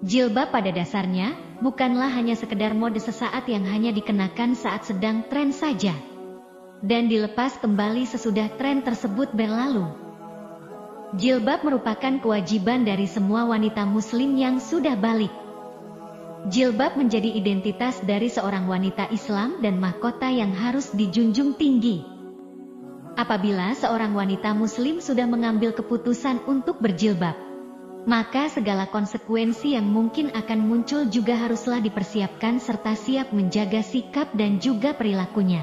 Jilbab pada dasarnya bukanlah hanya sekedar mode sesaat yang hanya dikenakan saat sedang tren saja, dan dilepas kembali sesudah tren tersebut berlalu. Jilbab merupakan kewajiban dari semua wanita muslim yang sudah balik. Jilbab menjadi identitas dari seorang wanita Islam dan mahkota yang harus dijunjung tinggi. Apabila seorang wanita muslim sudah mengambil keputusan untuk berjilbab, maka segala konsekuensi yang mungkin akan muncul juga haruslah dipersiapkan serta siap menjaga sikap dan juga perilakunya.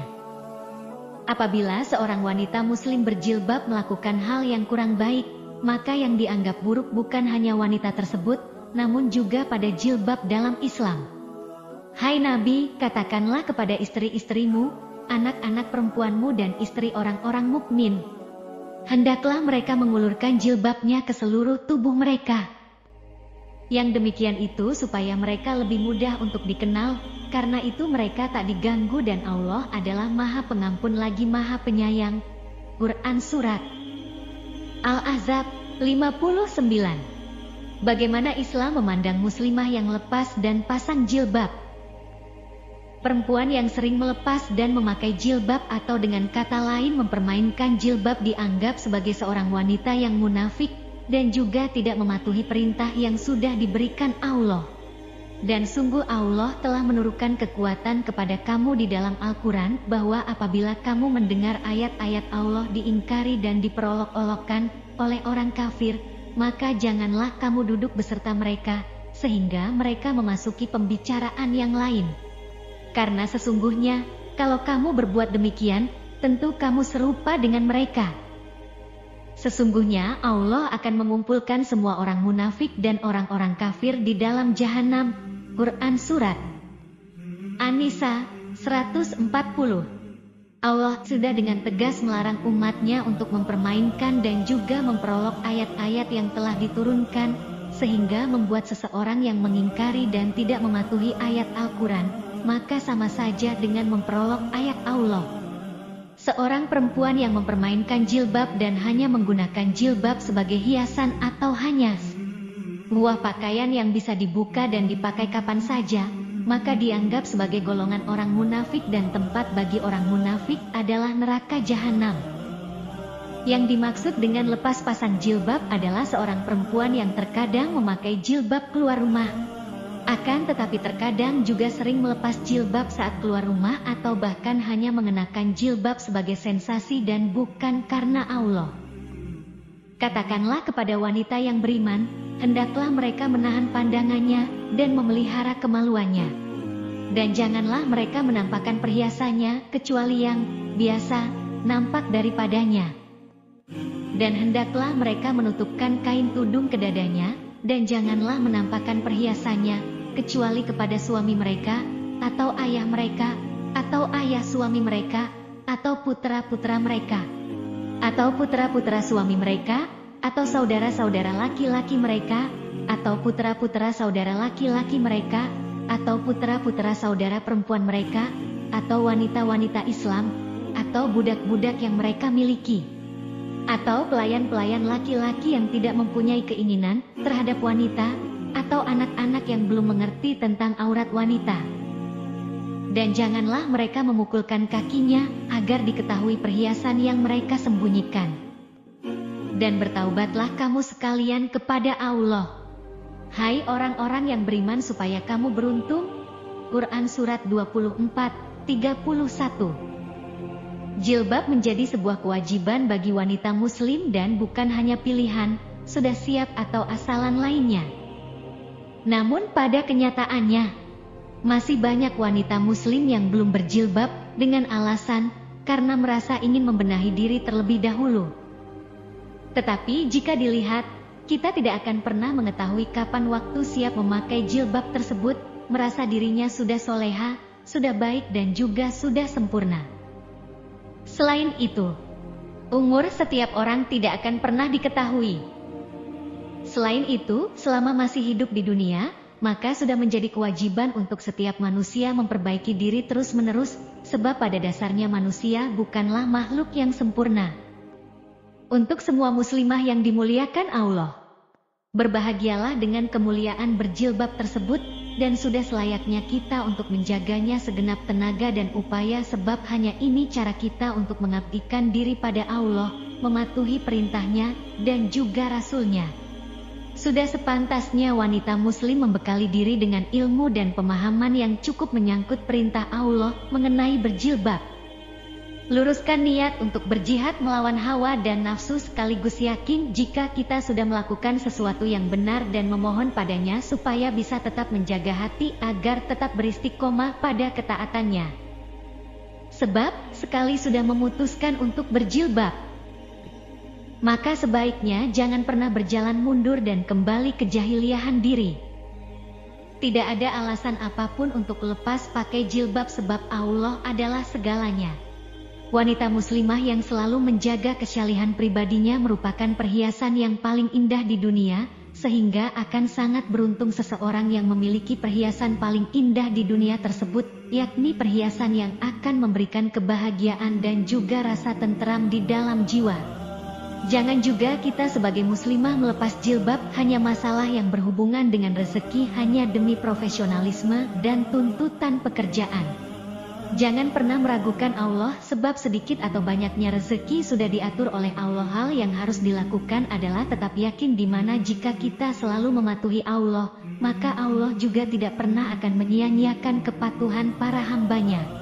Apabila seorang wanita muslim berjilbab melakukan hal yang kurang baik, maka yang dianggap buruk bukan hanya wanita tersebut, namun juga pada jilbab dalam Islam. Hai Nabi, katakanlah kepada istri-istrimu, anak-anak perempuanmu dan istri orang-orang mukmin, hendaklah mereka mengulurkan jilbabnya ke seluruh tubuh mereka. Yang demikian itu supaya mereka lebih mudah untuk dikenal, karena itu mereka tak diganggu dan Allah adalah Maha Pengampun lagi Maha Penyayang. Quran Surat Al-Ahzab 59. Bagaimana Islam memandang muslimah yang lepas dan pasang jilbab? Perempuan yang sering melepas dan memakai jilbab atau dengan kata lain mempermainkan jilbab dianggap sebagai seorang wanita yang munafik dan juga tidak mematuhi perintah yang sudah diberikan Allah. Dan sungguh Allah telah menurunkan kekuatan kepada kamu di dalam Al-Quran bahwa apabila kamu mendengar ayat-ayat Allah diingkari dan diperolok-olokkan oleh orang kafir, maka janganlah kamu duduk beserta mereka, sehingga mereka memasuki pembicaraan yang lain. Karena sesungguhnya, kalau kamu berbuat demikian, tentu kamu serupa dengan mereka. Sesungguhnya Allah akan mengumpulkan semua orang munafik dan orang-orang kafir di dalam jahanam. Quran Surat An-Nisa 140. Allah sudah dengan tegas melarang umatnya untuk mempermainkan dan juga memperolok ayat-ayat yang telah diturunkan, sehingga membuat seseorang yang mengingkari dan tidak mematuhi ayat Al-Quran, maka sama saja dengan memperolok ayat Allah. Seorang perempuan yang mempermainkan jilbab dan hanya menggunakan jilbab sebagai hiasan atau hanya buah pakaian yang bisa dibuka dan dipakai kapan saja, maka dianggap sebagai golongan orang munafik dan tempat bagi orang munafik adalah neraka jahanam. Yang dimaksud dengan lepas pasang jilbab adalah seorang perempuan yang terkadang memakai jilbab keluar rumah, akan tetapi terkadang juga sering melepas jilbab saat keluar rumah atau bahkan hanya mengenakan jilbab sebagai sensasi dan bukan karena Allah. Katakanlah kepada wanita yang beriman, hendaklah mereka menahan pandangannya dan memelihara kemaluannya. Dan janganlah mereka menampakkan perhiasannya kecuali yang biasa nampak daripadanya. Dan hendaklah mereka menutupkan kain tudung ke dadanya, dan janganlah menampakkan perhiasannya kecuali kepada suami mereka, atau ayah mereka, atau ayah suami mereka, atau putra-putra mereka, atau putra-putra suami mereka, atau saudara-saudara laki-laki mereka, atau putra-putra saudara laki-laki mereka, atau putra-putra saudara perempuan mereka, atau wanita-wanita Islam, atau budak-budak yang mereka miliki, atau pelayan-pelayan laki-laki yang tidak mempunyai keinginan terhadap wanita, atau anak-anak yang belum mengerti tentang aurat wanita. Dan janganlah mereka memukulkan kakinya agar diketahui perhiasan yang mereka sembunyikan. Dan bertaubatlah kamu sekalian kepada Allah, hai orang-orang yang beriman, supaya kamu beruntung. Quran Surat 24:31. Jilbab menjadi sebuah kewajiban bagi wanita muslim dan bukan hanya pilihan, sudah siap atau asalan lainnya. Namun pada kenyataannya, masih banyak wanita muslim yang belum berjilbab dengan alasan karena merasa ingin membenahi diri terlebih dahulu. Tetapi jika dilihat, kita tidak akan pernah mengetahui kapan waktu siap memakai jilbab tersebut, merasa dirinya sudah soleha, sudah baik dan juga sudah sempurna. Selain itu, umur setiap orang tidak akan pernah diketahui. Selain itu, selama masih hidup di dunia, maka sudah menjadi kewajiban untuk setiap manusia memperbaiki diri terus-menerus, sebab pada dasarnya manusia bukanlah makhluk yang sempurna. Untuk semua muslimah yang dimuliakan Allah, Berbahagialah dengan kemuliaan berjilbab tersebut, dan sudah selayaknya kita untuk menjaganya segenap tenaga dan upaya, sebab hanya ini cara kita untuk mengabdikan diri pada Allah, mematuhi perintahnya, dan juga Rasul-Nya. Sudah sepantasnya wanita muslim membekali diri dengan ilmu dan pemahaman yang cukup menyangkut perintah Allah mengenai berjilbab. Luruskan niat untuk berjihad melawan hawa dan nafsu, sekaligus yakin jika kita sudah melakukan sesuatu yang benar dan memohon padanya supaya bisa tetap menjaga hati agar tetap beristiqomah pada ketaatannya. Sebab, sekali sudah memutuskan untuk berjilbab, maka sebaiknya jangan pernah berjalan mundur dan kembali ke jahiliyahan diri. Tidak ada alasan apapun untuk lepas pakai jilbab, sebab Allah adalah segalanya. Wanita muslimah yang selalu menjaga kesyalihan pribadinya merupakan perhiasan yang paling indah di dunia, sehingga akan sangat beruntung seseorang yang memiliki perhiasan paling indah di dunia tersebut, yakni perhiasan yang akan memberikan kebahagiaan dan juga rasa tenteram di dalam jiwa. Jangan juga kita sebagai muslimah melepas jilbab hanya masalah yang berhubungan dengan rezeki hanya demi profesionalisme dan tuntutan pekerjaan. Jangan pernah meragukan Allah, sebab sedikit atau banyaknya rezeki sudah diatur oleh Allah. Hal yang harus dilakukan adalah tetap yakin di mana jika kita selalu mematuhi Allah, maka Allah juga tidak pernah akan menyia-nyiakan kepatuhan para hambanya.